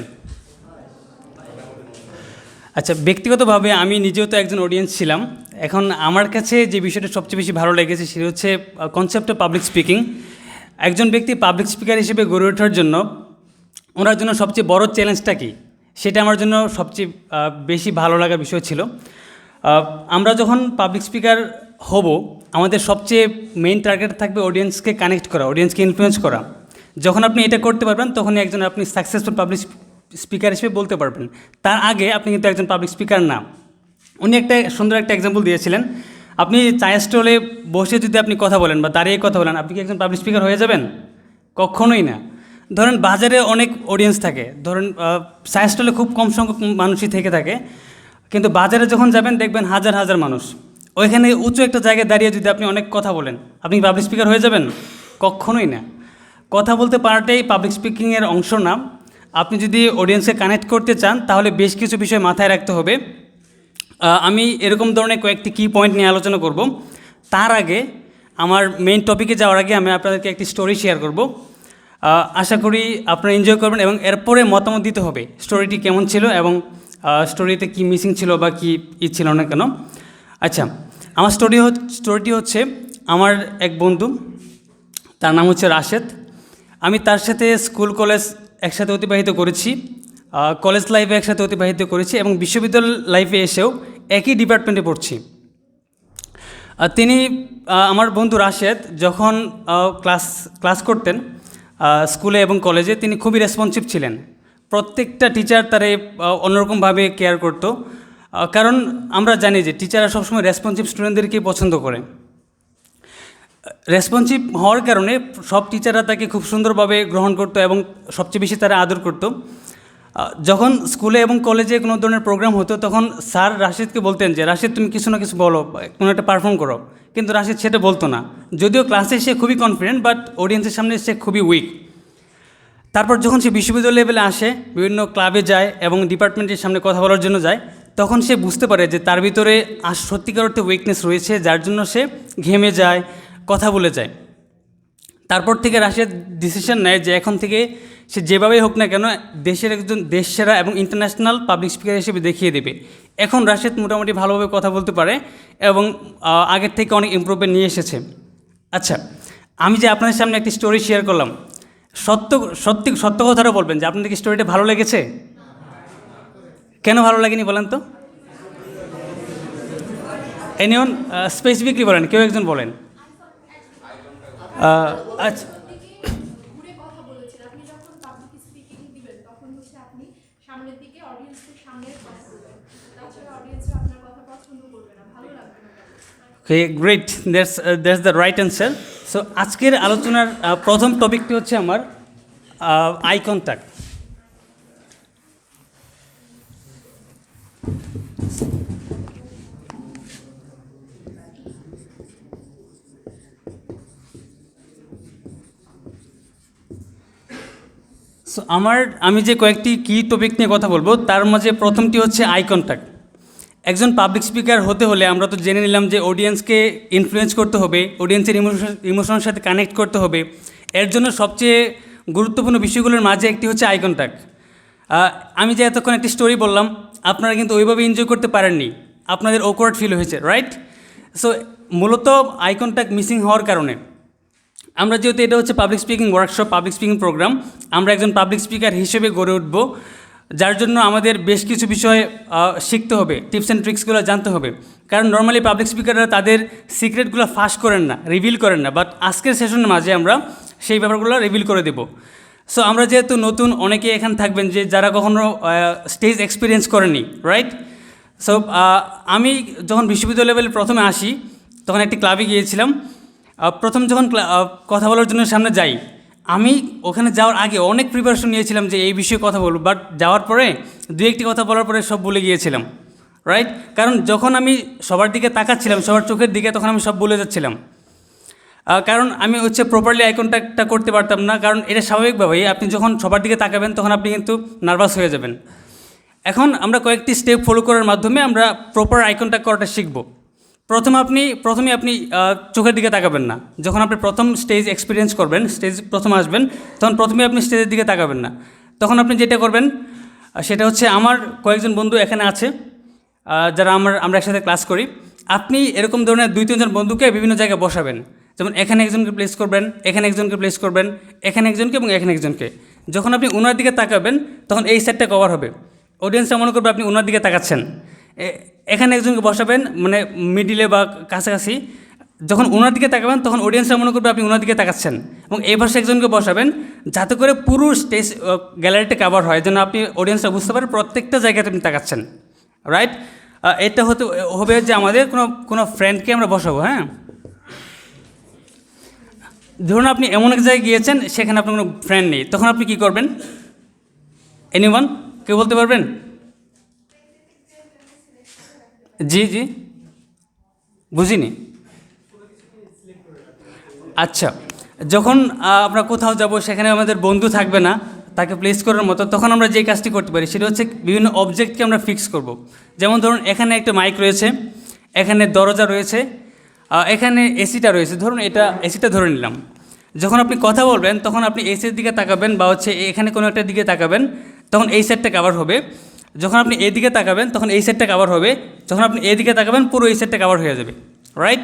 S6: আচ্ছা, ব্যক্তিগতভাবে আমি নিজেও তো একজন অডিয়েন্স ছিলাম। এখন আমার কাছে যে বিষয়টা সবচেয়ে বেশি ভালো লেগেছে সেটা হচ্ছে কনসেপ্ট অফ পাবলিক স্পিকিং। একজন ব্যক্তি পাবলিক স্পিকার হিসেবে গড়ে ওঠার জন্য ওনার জন্য সবচেয়ে বড় চ্যালেঞ্জটা কী, সেটা আমার জন্য সবচেয়ে বেশি ভালো লাগার বিষয় ছিল। আমরা যখন পাবলিক স্পিকার হব, আমাদের সবচেয়ে মেইন টার্গেট থাকবে অডিয়েন্সকে কানেক্ট করা, অডিয়েন্সকে ইনফ্লুয়েন্স করা। যখন আপনি এটা করতে পারবেন তখনই একজন আপনি সাকসেসফুল পাবলিক স্পিকার হিসেবে বলতে পারবেন। তার আগে আপনি কিন্তু একজন পাবলিক স্পিকার না। উনি একটা সুন্দর একটা এক্সাম্পল দিয়েছিলেন, আপনি চায়ের স্টলে বসে যদি আপনি কথা বলেন বা দাঁড়িয়ে কথা বলেন, আপনি কি একজন পাবলিক স্পিকার হয়ে যাবেন? কখনোই না। ধরেন বাজারে অনেক অডিয়েন্স থাকে, ধরেন চায়ের স্টলে খুব কম সংখ্যক মানুষই থেকে থাকে, কিন্তু বাজারে যখন যাবেন দেখবেন হাজার হাজার মানুষ। ওইখানে উঁচু একটা জায়গায় দাঁড়িয়ে যদি আপনি অনেক কথা বলেন, আপনি পাবলিক স্পিকার হয়ে যাবেন? কখনোই না। কথা বলতে পারাটাই পাবলিক স্পিকিংয়ের অংশ না। আপনি যদি অডিয়েন্সকে কানেক্ট করতে চান তাহলে বেশ কিছু বিষয় মাথায় রাখতে হবে। আমি এরকম ধরনের কয়েকটি কি পয়েন্ট নিয়ে আলোচনা করব। তার আগে আমার মেইন টপিকে যাওয়ার আগে আমি আপনাদেরকে একটি স্টোরি শেয়ার করব। আশা করি আপনারা এনজয় করবেন এবং এরপরে মতামত দিতে হবে স্টোরিটি কেমন ছিল এবং স্টোরিতে কি মিসিং ছিল বা কি ছিল না কেন। আচ্ছা, আমার স্টোরিটি হচ্ছে আমার এক বন্ধু, তার নাম হচ্ছে রাশেদ। আমি তার সাথে স্কুল কলেজ একসাথে অতিবাহিত করেছি, কলেজ লাইফে একসাথে অতিবাহিত করেছি এবং বিশ্ববিদ্যালয় লাইফে এসেও একই ডিপার্টমেন্টে পড়ছি। তিনি আমার বন্ধু রাশেদ যখন ক্লাস করতেন স্কুলে এবং কলেজে, তিনি খুবই রেসপন্সিভ ছিলেন। প্রত্যেকটা টিচার তারে অন্যরকমভাবে কেয়ার করত, কারণ আমরা জানি যে টিচাররা সবসময় রেসপন্সিভ স্টুডেন্টদেরকেই পছন্দ করে। রেসপন্সিভ হওয়ার কারণে সব টিচাররা তাকে খুব সুন্দরভাবে গ্রহণ করতো এবং সবচেয়ে বেশি তারা আদর করতো। যখন স্কুলে এবং কলেজে কোনো ধরনের প্রোগ্রাম হতো তখন স্যার রাশেদকে বলতেন যে রাশেদ তুমি কিছু না কিছু বলো, কোনো একটা পারফর্ম করো, কিন্তু রাশেদ সেটা বলতো না। যদিও ক্লাসে সে খুবই কনফিডেন্ট, বাট অডিয়েন্সের সামনে সে খুবই উইক। তারপর যখন সে বিশ্ববিদ্যালয় লেভেলে আসে, বিভিন্ন ক্লাবে যায় এবং ডিপার্টমেন্টের সামনে কথা বলার জন্য যায়, তখন সে বুঝতে পারে যে তার ভিতরে সত্যিকার অর্থে উইকনেস রয়েছে, যার জন্য সে ঘেমে যায়, কথা বলে যায়। তারপর থেকে রাশেদ ডিসিশন নেয় যে এখন থেকে সে যেভাবেই হোক না কেন দেশের একজন দেশসেরা এবং ইন্টারন্যাশনাল পাবলিক স্পিকার হিসেবে দেখিয়ে দেবে। এখন রাশেদ মোটামুটি ভালোভাবে কথা বলতে পারে এবং আগের থেকে অনেক ইমপ্রুভমেন্ট নিয়ে এসেছে। আচ্ছা, আমি যে আপনাদের সামনে একটি স্টোরি শেয়ার করলাম, সত্য কথাটা বলবেন যে আপনাদের কি স্টোরিটা ভালো লেগেছে? কেন ভালো লাগেনি বলেন তো? এনিওয়ান স্পেসিফিকলি বলেন, কেউ একজন বলেন। আচ্ছা,
S3: ঘুরে কথা বলেছেন, আপনি যখন পাবলিক স্পিকিং দিবেন তখন হচ্ছে আপনি সামনের দিকে অডিয়েন্সের সামনে কথা বলবেন, তাছাড়া অডিয়েন্সরা আপনার কথা পছন্দ করবে না, ভালো লাগবে না।
S6: Okay, great, that's the right answer. So আজকের আলোচনার প্রথম টপিকটি হচ্ছে আমার আই কন্ট্যাক্ট। সো আমি যে কয়েকটি কি টপিক নিয়ে কথা বলবো তার মাঝে প্রথমটি হচ্ছে আই কন্ট্যাক্ট। একজন পাবলিক স্পিকার হতে হলে আমরা তো জেনে নিলাম যে অডিয়েন্সকে ইনফ্লুয়েন্স করতে হবে, অডিয়েন্সের ইমোশনের সাথে কানেক্ট করতে হবে। এর জন্য সবচেয়ে গুরুত্বপূর্ণ বিষয়গুলোর মাঝে একটি হচ্ছে আই কন্ট্যাক্ট। আমি যে এতক্ষণ একটি স্টোরি বললাম, আপনারা কিন্তু ওইভাবে এনজয় করতে পারেননি, আপনাদের অকওয়ার্ড ফিল হয়েছে, রাইট? সো মূলত আই কন্ট্যাক্ট মিসিং হওয়ার কারণে আমরা, যেহেতু এটা হচ্ছে public speaking workshop, public speaking program, আমরা একজন পাবলিক স্পিকার হিসেবে গড়ে উঠব, যার জন্য আমাদের বেশ কিছু বিষয় শিখতে হবে, টিপস অ্যান্ড ট্রিক্সগুলো জানতে হবে। কারণ নর্মালি পাবলিক স্পিকাররা তাদের সিক্রেটগুলো ফাঁস করেন না, রিভিল করেন না, বাট আজকের সেশনের মাঝে আমরা সেই ব্যাপারগুলো রিভিল করে দেব। সো আমরা যেহেতু নতুন, অনেকে এখানে থাকবেন যে যারা কখনো স্টেজ এক্সপিরিয়েন্স করেনি, রাইট? সো আমি যখন বিশ্ববিদ্যালয় লেভেলে প্রথমে আসি তখন একটি ক্লাবে গিয়েছিলাম। প্রথম যখন কথা বলার জন্য সামনে যাই, আমি ওখানে যাওয়ার আগে অনেক প্রিপারেশন নিয়েছিলাম যে এই বিষয়ে কথা বলবো, বাট যাওয়ার পরে দু একটি কথা বলার পরে সব ভুলে গিয়েছিলাম, রাইট? কারণ যখন আমি সবার দিকে তাকাচ্ছিলাম, সবার চোখের দিকে, তখন আমি সব ভুলে যাচ্ছিলাম। কারণ আমি প্রপারলি আই কন্ট্যাক্টটা করতে পারতাম না, কারণ এটা স্বাভাবিকভাবেই আপনি যখন সবার দিকে তাকাবেন তখন আপনি কিন্তু নার্ভাস হয়ে যাবেন। এখন আমরা কয়েকটি স্টেপ ফলো করার মাধ্যমে আমরা প্রপার আই কন্ট্যাক্ট করাটা শিখব। প্রথমে আপনি চোখের দিকে তাকাবেন না। যখন আপনি প্রথম স্টেজ এক্সপিরিয়েন্স করবেন, স্টেজ প্রথম আসবেন, তখন প্রথমে আপনি স্টেজের দিকে তাকাবেন না। তখন আপনি যেটা করবেন সেটা হচ্ছে, আমার কয়েকজন বন্ধু এখানে আছে যারা আমরা একসাথে ক্লাস করি। আপনি এরকম ধরনের 2-3 জন বন্ধুকে বিভিন্ন জায়গায় বসাবেন। যেমন এখানে একজনকে প্লেস করবেন, এখানে একজনকে প্লেস করবেন, এখানে একজনকে এবং এখানে একজনকে। যখন আপনি ওনার দিকে তাকাবেন তখন এই সেটটা কভার হবে। অডিয়েন্সটা মনে করবে আপনি ওনার দিকে তাকাচ্ছেন। এখানে একজনকে বসাবেন, মানে মিডিলে বা কাছাকাছি। যখন ওনার দিকে তাকাবেন তখন অডিয়েন্সরা মনে করবে আপনি ওনার দিকে তাকাচ্ছেন, এবং এই পাশে একজনকে বসাবেন যাতে করে পুরো স্টেজ গ্যালারিটা কভার হয়, যেন আপনি অডিয়েন্সরা বুঝতে পারে প্রত্যেকটা জায়গাতে আপনি তাকাচ্ছেন, রাইট? এটা হবে যে আমাদের কোনো ফ্রেন্ডকে আমরা বসাবো। হ্যাঁ, ধরুন আপনি এমন এক জায়গায় গিয়েছেন, সেখানে আপনার কোনো ফ্রেন্ড নেই, তখন আপনি কী করবেন? এনিওয়ান, কেউ বলতে পারবেন? জি বুঝিনি। আচ্ছা, যখন আমরা কোথাও যাব সেখানে আমাদের বন্ধু থাকবে না তাকে প্লেস করার মতো, তখন আমরা যে কাজটি করতে পারি সেটা হচ্ছে বিভিন্ন অবজেক্টকে আমরা ফিক্স করব। যেমন ধরুন এখানে একটা মাইক রয়েছে, এখানে দরজা রয়েছে, এখানে এসিটা রয়েছে। ধরুন এটা এসিটা ধরে নিলাম। যখন আপনি কথা বলবেন তখন আপনি এসির দিকে তাকাবেন বা এখানে কোনো একটা দিকে তাকাবেন, তখন এই সেটটা কভার হবে। যখন আপনি এদিকে তাকাবেন তখন এই সেটটা কভার হবে। যখন আপনি এদিকে তাকাবেন পুরো এই সেটটা কভার হয়ে যাবে, রাইট?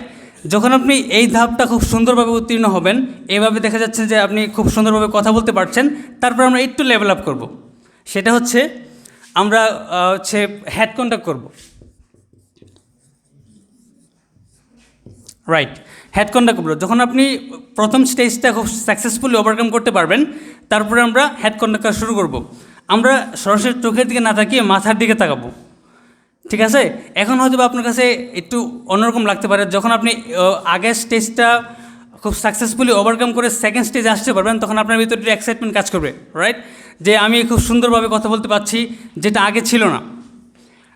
S6: যখন আপনি এই ধাপটা খুব সুন্দরভাবে উত্তীর্ণ হবেন, এভাবে দেখা যাচ্ছে যে আপনি খুব সুন্দরভাবে কথা বলতে পারছেন, তারপর আমরা একটু লেভেল আপ করব। সেটা হচ্ছে আমরা হেড কন্ট্যাক্ট করব, রাইট? হেড কন্ট্যাক্ট করব। যখন আপনি প্রথম স্টেজটা খুব সাকসেসফুলি ওভারকাম করতে পারবেন, তারপরে আমরা হেড কন্ট্যাক্ট করা শুরু করব। আমরা সরাসরি চোখের দিকে না তাকিয়ে মাথার দিকে তাকাবো, ঠিক আছে? এখন হয়তো আপনার কাছে একটু অন্যরকম লাগতে পারে। যখন আপনি আগের স্টেজটা খুব সাকসেসফুলি ওভারকাম করে সেকেন্ড স্টেজে আসতে পারবেন, তখন আপনার ভিতরে একটু এক্সাইটমেন্ট কাজ করবে, রাইট? যে আমি খুব সুন্দরভাবে কথা বলতে পারছি, যেটা আগে ছিল না।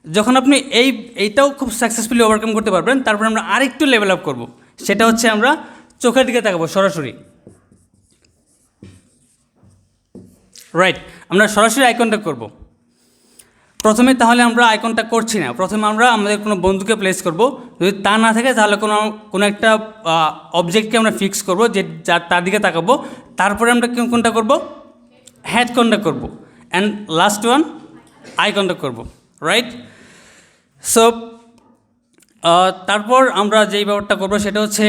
S6: যখন আপনি এইটাও খুব সাকসেসফুলি ওভারকাম করতে পারবেন, তারপর আমরা আরেকটু লেভেল আপ করব। সেটা হচ্ছে আমরা চোখের দিকে তাকাবো সরাসরি, রাইট? আমরা সরাসরি আই কন্ট্যাক্ট করব। প্রথমে তাহলে আমরা আই কন্ট্যাক্ট করছি না, প্রথমে আমরা আমাদের কোনো বন্ধুকে প্লেস করব। যদি তা না থাকে তাহলে কোনো একটা অবজেক্টকে আমরা ফিক্স করব, যে তার দিকে তাকাবো। তারপরে আমরা কোনটা করব? হেড কন্ট্যাক্ট করব। And last one eye contact করব, রাইট? সো তারপর আমরা যেই ব্যাপারটা করবো সেটা হচ্ছে,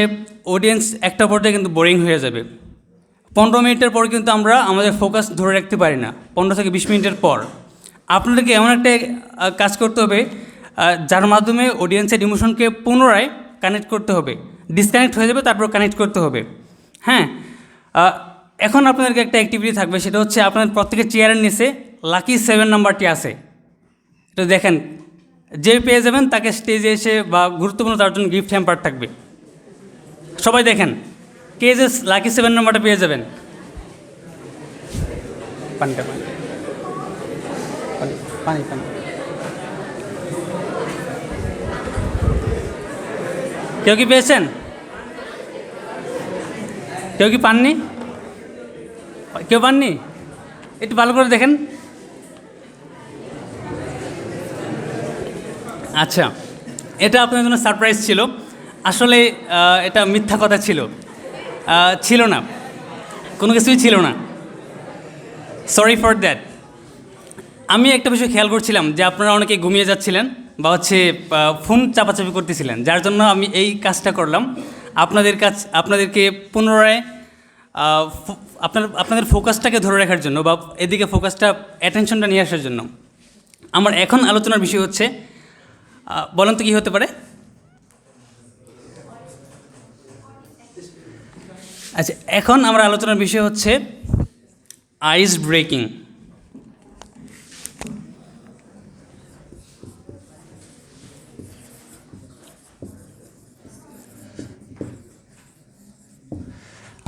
S6: অডিয়েন্স একটা পর্যায়ে কিন্তু বোরিং হয়ে যাবে। 15 মিনিটের পর কিন্তু আমরা আমাদের ফোকাস ধরে রাখতে পারি না। 15 থেকে 20 মিনিটের পর আপনাদেরকে এমন একটা কাজ করতে হবে যার মাধ্যমে অডিয়েন্সের ইমোশনকে পুনরায় কানেক্ট করতে হবে। ডিসকানেক্ট হয়ে যাবে, তারপর কানেক্ট করতে হবে। হ্যাঁ, এখন আপনাদেরকে একটা অ্যাক্টিভিটি থাকবে, সেটা হচ্ছে আপনাদের প্রত্যেকের চেয়ারের নিচে লাকি 7 নাম্বারটি আছে। এটা দেখেন, যে পেয়ে যাবেন তাকে স্টেজে এসে বা গুরুত্বপূর্ণ তার জন্য গিফট হ্যাম্পার থাকবে। সবাই দেখেন কে যে লাকি 7 নাম্বারটা পেয়ে যাবেন। পানিটা পানি পানি পানি কেউ কি পেয়েছেন? কেউ কি পাননি? কেউ পাননি? একটু ভালো করে দেখেন। আচ্ছা, এটা আপনার জন্য সারপ্রাইজ ছিল। আসলে এটা মিথ্যা কথা ছিল না, কোনো কিছুই ছিল না। Sorry for that. আমি একটা বিষয় খেয়াল করছিলাম যে আপনারা অনেকে ঘুমিয়ে যাচ্ছিলেন বা ফোন চাপাচাপি করতেছিলেন, যার জন্য আমি এই কাজটা করলাম। আপনাদেরকে পুনরায় আপনাদের ফোকাসটাকে ধরে রাখার জন্য বা এদিকে ফোকাসটা অ্যাটেনশনটা নিয়ে আসার জন্য। আমার এখন আলোচনার বিষয় হচ্ছে, বলেন তো কী হতে পারে? আচ্ছা, এখন আমার আলোচনার বিষয় হচ্ছে আইস ব্রেকিং।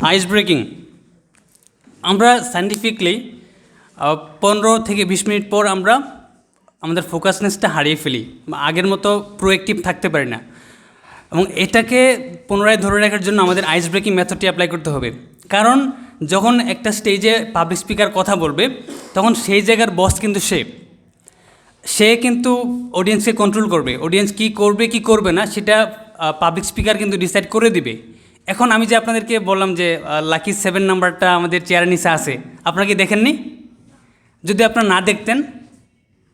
S6: Ice breaking. আমরা সায়েন্টিফিকলি 15 থেকে 20 মিনিট পর আমরা আমাদের ফোকাসনেসটা হারিয়ে ফেলি, আগের মতো প্রোঅ্যাক্টিভ থাকতে পারি না, এবং এটাকে পুনরায় ধরে রাখার জন্য আমাদের আইস ব্রেকিং মেথডটি অ্যাপ্লাই করতে হবে। কারণ যখন একটা স্টেজে পাবলিক স্পিকার কথা বলবে তখন সেই জায়গার বস কিন্তু সে কিন্তু অডিয়েন্সকে কন্ট্রোল করবে, অডিয়েন্স কী করবে কী করবে না সেটা পাবলিক স্পিকার কিন্তু ডিসাইড করে দিবে। এখন আমি যে আপনাদেরকে বললাম যে লাকি 7 নাম্বারটা আমাদের চেয়ারের নিচে আছে, আপনারা কি দেখেননি? যদি আপনারা না দেখতেন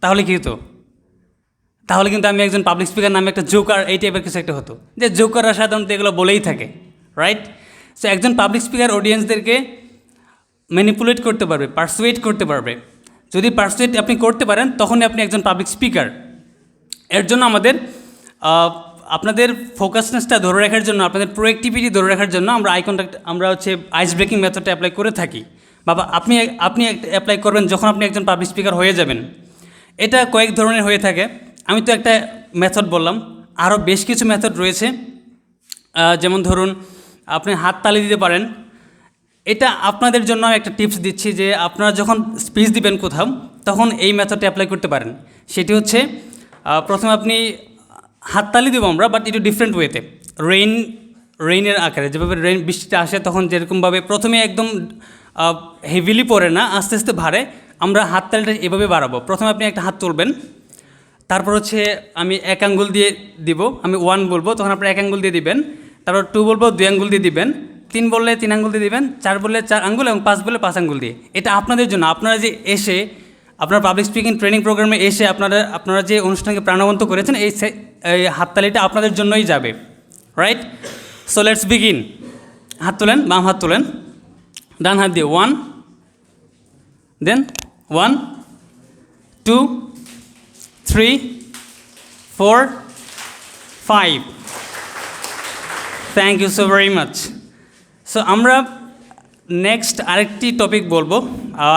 S6: তাহলে কী হতো? তাহলে কিন্তু আমি একজন পাবলিক স্পিকার নামে একটা জোকার এই টাইপের কিছু একটা হতো, যে জোকাররা সাধারণত এগুলো বলেই থাকে, রাইট? সো একজন পাবলিক স্পিকার অডিয়েন্সদেরকে ম্যানিপুলেট করতে পারবে, পারসুয়েট করতে পারবে। যদি পারসুয়েট আপনি করতে পারেন তখনই আপনি একজন পাবলিক স্পিকার। এর জন্য আমাদের আপনাদের ফোকাসনেসটা ধরে রাখার জন্য, আপনাদের প্রোঅ্যাক্টিভিটি ধরে রাখার জন্য আমরা হচ্ছে আইস ব্রেকিং মেথডটা অ্যাপ্লাই করে থাকি। বাবা আপনি অ্যাপ্লাই করবেন যখন আপনি একজন পাবলিক স্পিকার হয়ে যাবেন। এটা কয়েক ধরনের হয়ে থাকে, আমি তো একটা মেথড বললাম, আরও বেশ কিছু মেথড রয়েছে। যেমন ধরুন আপনি হাততালি দিতে পারেন। এটা আপনাদের জন্য আমি একটা টিপস দিচ্ছি যে আপনারা যখন স্পিচ দিবেন কোথাও তখন এই মেথডটা অ্যাপ্লাই করতে পারেন। সেটি হচ্ছে প্রথমে আপনি হাততালি দেবো আমরা, বাট একটু ডিফারেন্ট ওয়েতে, রেইনের আকারে, যেভাবে বৃষ্টিটা আসে তখন যেরকমভাবে প্রথমে একদম হেভিলি পড়ে না, আস্তে আস্তে বাড়ে, আমরা হাততালিটা এভাবে বাড়াবো। প্রথমে আপনি একটা হাত তুলবেন, তারপর হচ্ছে আমি 1 আঙ্গুল দিয়ে দিব, আমি 1 বলবো তখন আপনি 1 আঙ্গুল দিয়ে দিবেন, তারপর 2 বলবো 2 আঙ্গুল দিয়ে দিবেন, 3 বললে 3 আঙ্গুল দিয়ে দিবেন, 4 বললে 4 আঙ্গুল এবং 5 বললে 5 আঙ্গুল দিয়ে। এটা আপনাদের জন্য, আপনারা যে এসে আপনার পাবলিক স্পিকিং ট্রেনিং প্রোগ্রামে এসে আপনারা যে অনুষ্ঠানকে প্রাণবন্ত করেছেন, এই হাততালিটা আপনাদের জন্যই যাবে, রাইট? So let's begin. হাত তোলেন, বাম হাত তোলেন, ডান হাত দিয়ে 1, then 1, 2, 3, 4, 5. Thank you so very much. So আমরা নেক্সট আরেকটি টপিক বলবো,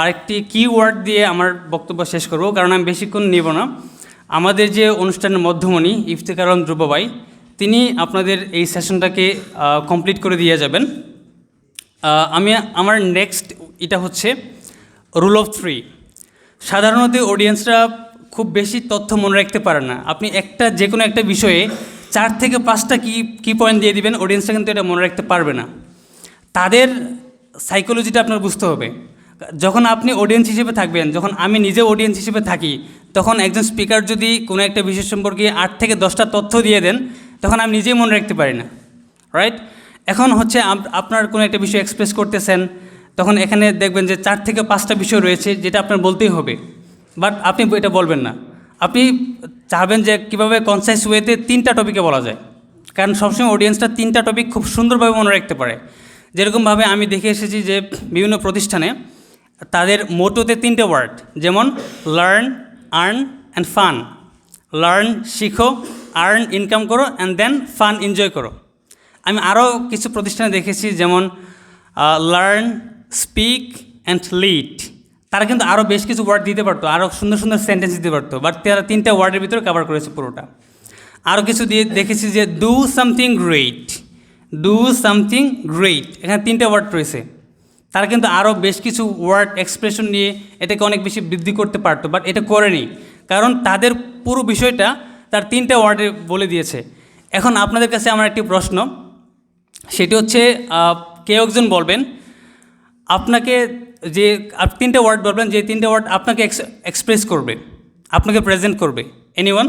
S6: আরেকটি কিওয়ার্ড দিয়ে আমার বক্তব্য শেষ করব, কারণ আমি বেশিক্ষণ নেব না। আমাদের যে অনুষ্ঠানের মধ্যমণি ইফতেখার আলম ধ্রুব ভাই, তিনি আপনাদের এই সেশনটাকে কমপ্লিট করে দিয়ে যাবেন। আমার নেক্সট এটা হচ্ছে রুল অফ 3। সাধারণত অডিয়েন্সরা খুব বেশি তথ্য মনে রাখতে পারে না। আপনি যে কোনো একটা বিষয়ে 4 থেকে 5টা কি পয়েন্ট দিয়ে দিবেন, অডিয়েন্সরা কিন্তু এটা মনে রাখতে পারবে না। তাদের সাইকোলজিটা আপনার বুঝতে হবে। যখন আপনি অডিয়েন্স হিসেবে থাকবেন, যখন আমি নিজে অডিয়েন্স হিসেবে থাকি, তখন একজন স্পিকার যদি কোনো একটা বিষয় সম্পর্কে 8 থেকে 10টা তথ্য দিয়ে দেন, তখন আমি নিজেই মনে রাখতে পারি না, রাইট? এখন হচ্ছে আপনার কোনো একটা বিষয় এক্সপ্রেস করতেছেন, তখন এখানে দেখবেন যে 4 থেকে 5টা বিষয় রয়েছে যেটা আপনার বলতেই হবে, বাট আপনি এটা বলবেন না। আপনি চাইবেন যে কীভাবে কনসাইজ ওয়েতে 3টা টপিকে বলা যায়, কারণ সবসময় অডিয়েন্সটা 3টা টপিক খুব সুন্দরভাবে মনে রাখতে পারে। যেরকমভাবে আমি দেখে এসেছি যে বিভিন্ন প্রতিষ্ঠানে তাদের মোটোতে 3টে ওয়ার্ড, যেমন learn, earn and fun. Learn শিখো, আর্ন ইনকাম করো, অ্যান্ড দেন ফান এনজয় করো। আমি আরও কিছু প্রতিষ্ঠানে দেখেছি যেমন লার্ন, স্পিক অ্যান্ড লিড। তারা কিন্তু আরও বেশ কিছু ওয়ার্ড দিতে পারতো, আরও সুন্দর সুন্দর সেন্টেন্স দিতে পারতো, বাট তারা 3টা ওয়ার্ডের ভিতরে কভার করেছে পুরোটা। আরও কিছু দিয়ে দেখেছি যে do something great, do something great, এখানে 3টে ওয়ার্ড রয়েছে। তারা কিন্তু আরও বেশ কিছু ওয়ার্ড এক্সপ্রেশন নিয়ে এটাকে অনেক বেশি বৃদ্ধি করতে পারতো, বাট এটা করেনি, কারণ তাদের পুরো বিষয়টা তার 3টে ওয়ার্ডে বলে দিয়েছে। এখন আপনাদের কাছে আমার একটি প্রশ্ন, সেটি হচ্ছে কেউ একজন বলবেন, আপনাকে যে 3টে ওয়ার্ড বলবেন, যে 3টে ওয়ার্ড আপনাকে এক্সপ্রেস করবে, আপনাকে প্রেজেন্ট করবে। এনিওয়ান?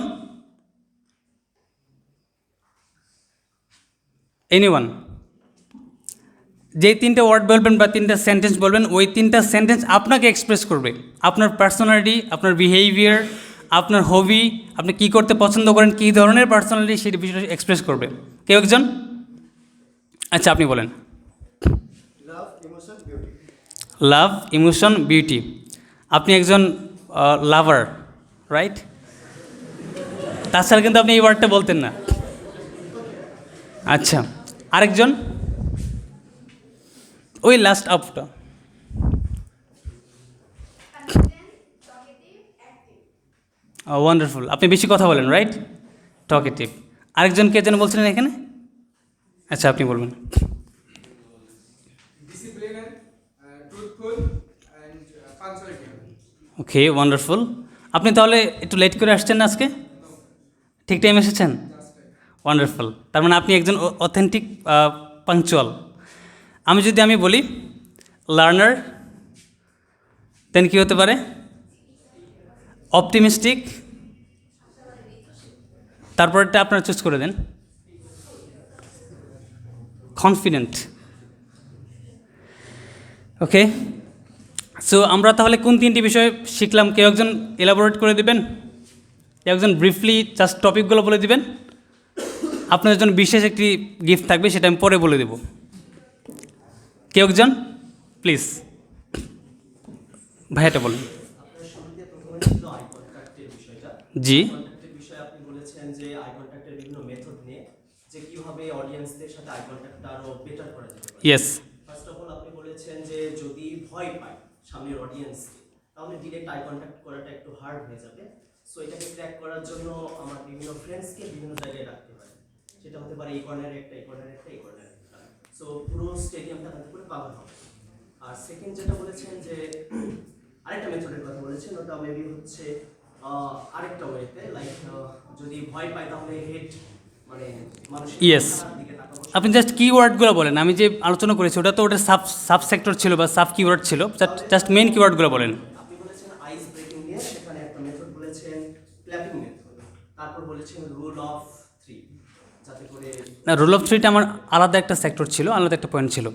S6: যে 3টে ওয়ার্ড বলবেন বা 3টা সেন্টেন্স বলবেন, ওই 3টা সেন্টেন্স আপনাকে এক্সপ্রেস করবে, আপনার পার্সোনালিটি, আপনার বিহেভিয়ার, আপনার হবি, আপনি কী করতে পছন্দ করেন, কী ধরনের পার্সোনালিটি, সেই বিষয়টা এক্সপ্রেস করবে। কেউ একজন? আচ্ছা, আপনি বলেন। লাভ, ইমোশন, বিউটি। আপনি একজন লাভার, রাইট? তাছাড়া কিন্তু আপনি এই ওয়ার্ডটা বলতেন না। আচ্ছা, আরেকজন? ওই লাস্ট আপটা। ওয়ান্ডারফুল, আপনি বেশি কথা বলেন, রাইট? টকেটিভ। আরেকজন কে যেন বলছিলেন এখানে? আচ্ছা, আপনি বলবেন। ওকে, ওয়ান্ডারফুল। আপনি তাহলে একটু লেট করে আসছেন না আজকে? ঠিক টাইম এসেছেন? ওয়ান্ডারফুল। তার মানে আপনি একজন অথেন্টিক পাংচুয়াল। আমি বলি লার্নার, দেন কী হতে পারে? অপটিমিস্টিক, তারপরটা আপনারা চুজ করে দেন। কনফিডেন্ট। ওকে, সো আমরা তাহলে কোন 3টি বিষয় শিখলাম? কেউ একজন এলাবোরেট করে দেবেন? কেউ একজন ব্রিফলি জাস্ট টপিকগুলো বলে দিবেন? আপনাদের জন্য বিশেষ একটি গিফট থাকবে, সেটা আমি পরে বলে দেব। কেউ একজন প্লিজ, ভাইয়াটা বলুন।
S7: আপনার শুরুতে প্রথমে ছিল আই কন্ট্যাক্টের বিষয়টা।
S6: জি।
S7: আই কন্ট্যাক্টের বিষয়ে আপনি বলেছেন যে আই কন্ট্যাক্টের বিভিন্ন মেথড নিয়ে যে কিভাবে অডিয়েন্সদের সাথে আই কন্ট্যাক্টটা আরো বেটার করা যেতে পারে।
S6: ইয়েস।
S7: ফার্স্ট অফ অল আপনি বলেছেন যে যদি ভয় পায় সামনের অডিয়েন্সকে, তাহলে ডিরেক্ট আই কন্ট্যাক্ট করাটা একটু হার্ড হয়ে যাবে। সো এটাকে ক্র্যাক করার জন্য আমার বিভিন্ন ফ্রেন্ডসকে বিভিন্ন জায়গায় রাখতে হয়। সেটা হতে পারে এই কর্নারে একটা, এই কর্নারে একটা, এই কর্নারে একটা। সো পুরো স্টেডিয়ামটা তাতে করে কভার হবে। আর সেকেন্ড যেটা বলেছেন যে আরেকটা মেথডের কথা বলেছেন, ওটা মেবি হচ্ছে আরেকটা ওয়েতে, লাইক যদি ভয় পায় তাহলে হেড মানে মানুষের
S6: ইয়েস।
S7: দিকে তাকাবো।
S6: আপনি জাস্ট কিওয়ার্ডগুলো বলেন। আমি যে আলোচনা করেছি ওটা তো ওটা সাব সেক্টর ছিল বা সাব কিওয়ার্ড ছিল, জাস্ট মেইন কিওয়ার্ডগুলো বলেন।
S7: আপনি বলেছেন আইস ব্রেকিং নিয়ে, সেখানে একটা মেথড বলেছেন ক্ল্যাপিং মেথড, তারপর বলেছেন রুল অফ 3, যাতে করে
S6: না, রুল অফ 3টা আমার আলাদা একটা সেক্টর ছিল, আলাদা একটা পয়েন্ট ছিল।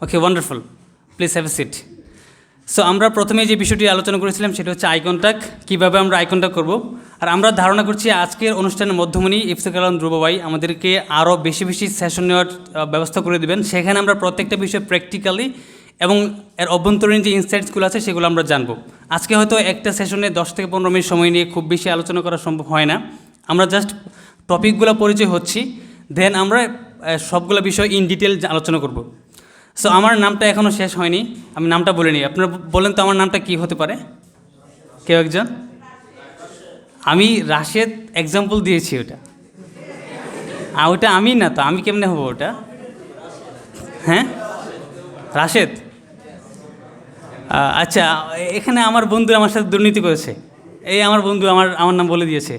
S6: Okay, wonderful. Please have a seat. So আমরা প্রথমে যে বিষয়টি আলোচনা করেছিলাম সেটা হচ্ছে আই কন্ট্যাক্ট, কীভাবে আমরা আই কন্ট্যাক্ট করবো। আর আমরা ধারণা করছি আজকের অনুষ্ঠানের মধ্যমণি ইফতেখার আলম ধ্রুব ভাই আমাদেরকে আরও বেশি বেশি সেশন নেওয়ার ব্যবস্থা করে দেবেন। সেখানে আমরা প্রত্যেকটা বিষয় প্র্যাকটিক্যালি এবং এর অভ্যন্তরীণ যে ইনসাইটসগুলো আছে সেগুলো আমরা জানবো। আজকে হয়তো একটা সেশনে 10 থেকে 15 মিনিট সময় নিয়ে খুব বেশি আলোচনা করা সম্ভব হয় না। আমরা জাস্ট টপিকগুলো পরিচয় হচ্ছি, দেন আমরা সবগুলো বিষয় ইন ডিটেল আলোচনা করব। সো আমার নামটা এখনও শেষ হয়নি, আমি নামটা বলিনি। আপনারা বলেন তো আমার নামটা কী হতে পারে? কেউ একজন? আমি রাশেদ এক্সাম্পল দিয়েছি ওটা। ওটা আমি না তো, আমি কেমনে হবো ওটা? হ্যাঁ, রাশেদ। আচ্ছা, এখানে আমার বন্ধু আমার সাথে দুর্নীতি করেছে। এই আমার বন্ধু আমার নাম বলে দিয়েছে।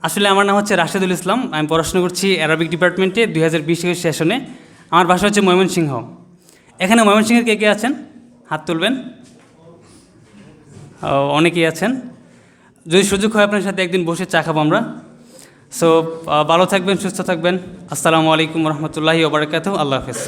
S6: আসলে আমার নাম হচ্ছে রাশেদুল ইসলাম। আমি পড়াশোনা করছি অ্যারাবিক ডিপার্টমেন্টে 2020 সেশনে। আমার বাসা হচ্ছে ময়মনসিংহ। এখানে ময়মনসিংহের কে কে আছেন? হাত তুলবেন। অনেকেই আছেন। যদি সুযোগ হয় আপনার সাথে একদিন বসে চা খাবো আমরা। সো ভালো থাকবেন, সুস্থ থাকবেন। আসসালামু আলাইকুম রহমতুল্লাহি ওয়া বারাকাতুহু। আল্লাহ হাফেজ।